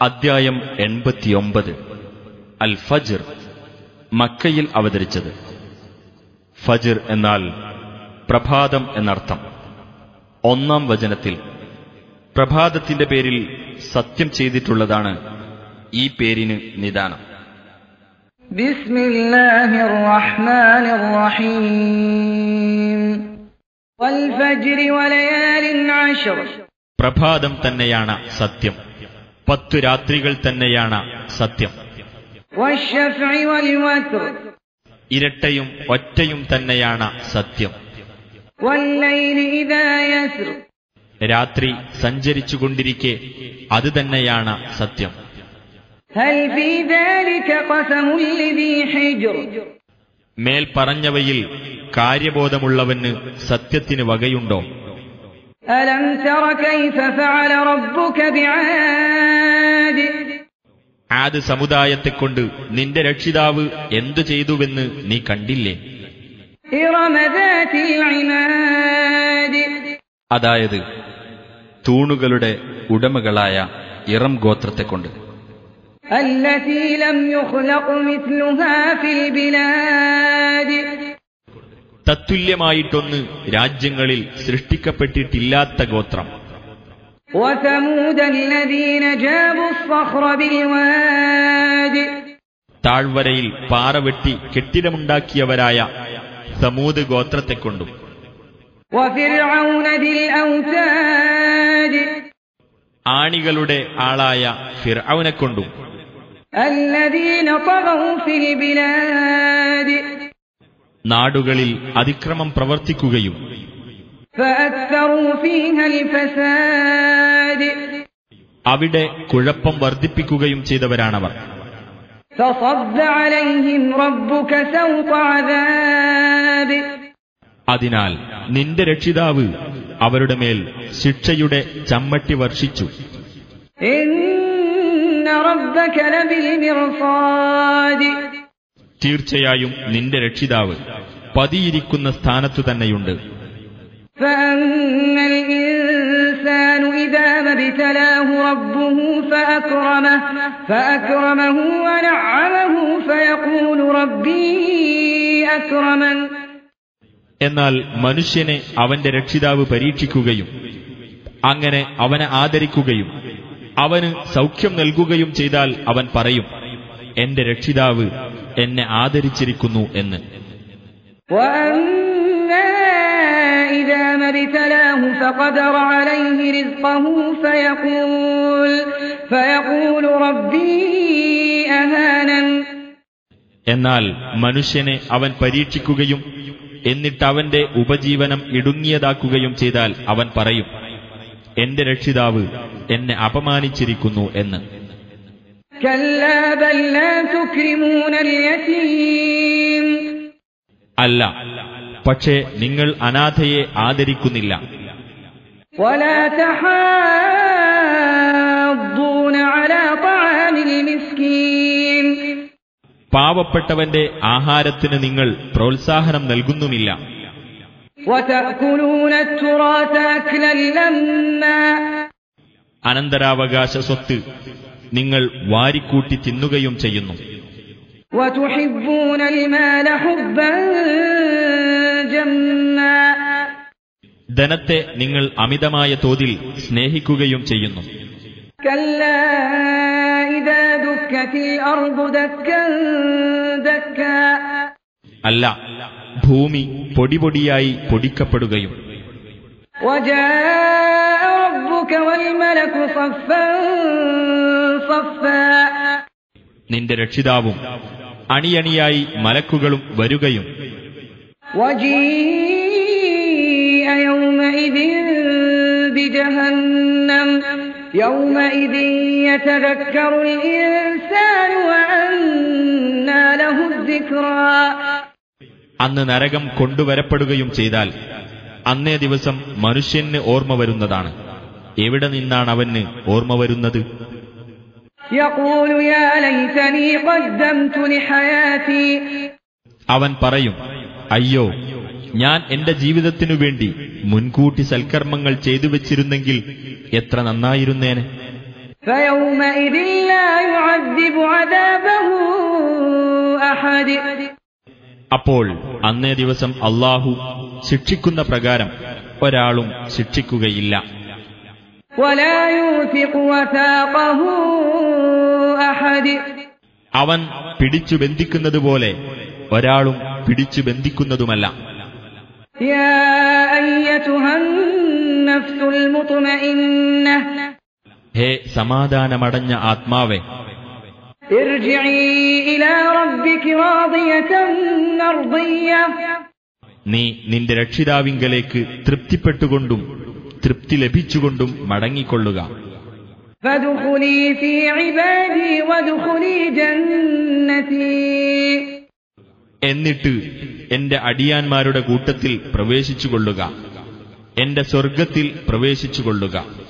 അദ്ധ്യായം 89 അൽ ഫജ്ർ, മക്കയിൽ അവതരിച്ചത്. ഫജ്ർ എന്നാൽ പ്രഭാതം എന്നർത്ഥം. 1-ാം വചനത്തിൽ പ്രഭാതത്തിന്റെ പേരിൽ സത്യം ചെയ്തിട്ടുള്ളതാണ് ഈ പേരിന് നിദാനം. ബിസ്മില്ലാഹിർ റഹ്മാനിർ റഹീം വൽ ഫജ്രി വലയാലിൻ അശ്ർ. പ്രഭാതം തന്നെയാണ് സത്യം, 10 രാത്രികൾ തന്നെയാണ് സത്യം. വശഫഇ വൽ വത്ർ. ഇരട്ടയും ഒറ്റയും തന്നെയാണ് സത്യം. വല്ലൈലി ഇദാ യസ്ർ. രാത്രി സഞ്ചരിച്ചുകൊണ്ടിരിക്കെ അത് തന്നെയാണ് സത്യം. ഹൽ ഫീ ദാലിക ഖസമുൽ ലിദീ ഹിജ്ർ. മേൽ പറഞ്ഞവയിൽ കാര്യബോധമുള്ളവന് സത്യത്തിന് വകയുണ്ടോ? അലം തറ കൈഫ ഫഅല റബ്ബുക ബിആദ്. ആദ് സമുദായത്തെക്കൊണ്ട് നിന്റെ രക്ഷിതാവ് എന്തു ചെയ്തുവെന്ന് നീ കണ്ടില്ലേ? ഇറമ ദാതിൽ ഇമാദ്. അതായത് തൂണുകളുടെ ഉടമകളായ ഇറം ഗോത്രത്തെക്കൊണ്ട്. അല്ലതീ ലം യുഖ്ലഖ് മിസ്ലുഹാ ഫിൽ ബിലാദ്. തത്തുല്യമായിട്ടൊന്ന് രാജ്യങ്ങളിൽ സൃഷ്ടിക്കപ്പെട്ടിട്ടില്ലാത്ത ഗോത്രം. വസമൂദ അല്ലദീന ജാബു الصخر ബിൽവാദ്. താഴ്വരയിൽ പാറ വെട്ടി കെട്ടിടമുണ്ടാക്കിയവരായ സമൂദ് ഗോത്രത്തെക്കൊണ്ടും. വഫിർഔന ദിൽ ഔതാദ്. ആണികളുടെ ആളായ ഫിർഔനെക്കൊണ്ടും. അല്ലദീന തഗൗ ഫിൽ ബിലാദ്. നാടുകളിൽ അതിക്രമം പ്രവർത്തിക്കുകയും ഫഅക്തറൂ ഫീഹൽ ഫസാദ്. അവിടെ കുഴപ്പം വർദ്ധിപ്പിക്കുകയും ചെയ്തവരാണവർ. ഫസബ്ബ അലൈഹിം റബ്ബുക സൗത അദാബ്. അതിനാൽ നിന്റെ രക്ഷിതാവ് അവരുടെ മേൽ ശിക്ഷയുടെ ചമ്മട്ടി വർഷിച്ചു. ഇന്ന റബ്ബക ലബിൽ മിർസാദ്. തീർച്ചയായും നിന്റെ രക്ഷിതാവ് പതിയിരിക്കുന്ന സ്ഥാനത്തു തന്നെയുണ്ട്. ഫഅമ്മൽ ഇൻസാനു ഇദാ മബ്തലാഹു റബ്ബുഹു ഫഅക്രമഹു വനഅമഹു ഫയഖൂലു റബ്ബീ അക്രമൻ. എന്നാൽ മനുഷ്യനെ അവന്റെ രക്ഷിതാവ് പരീക്ഷിക്കുകയും അങ്ങനെ അവനെ ആദരിക്കുകയും അവന് സൗഖ്യം നൽകുകയും ചെയ്താൽ അവൻ പറയും, എന്റെ രക്ഷിതാവ് എന്നെ ആദരിച്ചിരിക്കുന്നു എന്ന്. എന്നാൽ മനുഷ്യനെ അവൻ പരീക്ഷിക്കുകയും എന്നിട്ട് അവന്റെ ഉപജീവനം ഇടുങ്ങിയതാക്കുകയും ചെയ്താൽ അവൻ പറയും, എന്റെ രക്ഷിതാവ് എന്നെ അപമാനിച്ചിരിക്കുന്നു എന്ന്. അല്ല, പക്ഷേ നിങ്ങൾ അനാഥയെ ആദരിക്കുന്നില്ല. പാവപ്പെട്ടവന്റെ ആഹാരത്തിന് നിങ്ങൾ പ്രോത്സാഹനം നൽകുന്നുമില്ല. അനന്തരാവകാശ സ്വത്ത് നിങ്ങൾ വാരിക്കൂട്ടി തിന്നുകയും ചെയ്യുന്നു. ധനത്തെ നിങ്ങൾ അമിതമായ തോതിൽ സ്നേഹിക്കുകയും ചെയ്യുന്നു. അല്ല, ഭൂമി പൊടിപൊടിയായി പൊടിക്കപ്പെടുകയും നിന്റെ രക്ഷിതാവും അണിയണിയായി മലക്കുകളും വരുകയും അന്ന് നരകം കൊണ്ടുവരപ്പെടുകയും ചെയ്താൽ അന്നേ ദിവസം മനുഷ്യന് ഓർമ്മ വരുന്നതാണ്. എവിടെ നിന്നാണ് അവന് ഓർമ്മ വരുന്നത്? അവൻ പറയും, അയ്യോ, ഞാൻ എന്റെ ജീവിതത്തിനു വേണ്ടി മുൻകൂട്ടി സൽക്കർമ്മങ്ങൾ ചെയ്തു വച്ചിരുന്നെങ്കിൽ എത്ര നന്നായിരുന്നേനെ. فيومئذ لا يعذب عذابه أحد. അപ്പോൾ അന്നേ ദിവസം അല്ലാഹു ശിക്ഷിക്കുന്ന പ്രകാരം ഒരാളും ശിക്ഷിക്കുകയില്ല. ولا يوثق وثاقه أحد. അവൻ പിടിച്ചു ബന്ധിക്കുന്നതുപോലെ ഒരാളും പിടിച്ചു ബന്ധിക്കുന്നതുമല്ല. يا أيتها النفس المطمئنة. ഹേ സമാധാനമടഞ്ഞ ആത്മാവേ, ارجعي إلى ربك راضية مرضية. നീ നിന്റെ രക്ഷിതാവിങ്കലേക്ക് തൃപ്തിപ്പെട്ടുകൊണ്ടും തൃപ്തി ലഭിച്ചുകൊണ്ടും മടങ്ങിക്കൊള്ളുക. فادخلي في عبادي وادخلي جنتي. എന്നിട്ട് എന്റെ അടിയാന്മാരുടെ കൂട്ടത്തിൽ പ്രവേശിച്ചുകൊള്ളുക, എന്റെ സ്വർഗ്ഗത്തിൽ പ്രവേശിച്ചുകൊള്ളുക.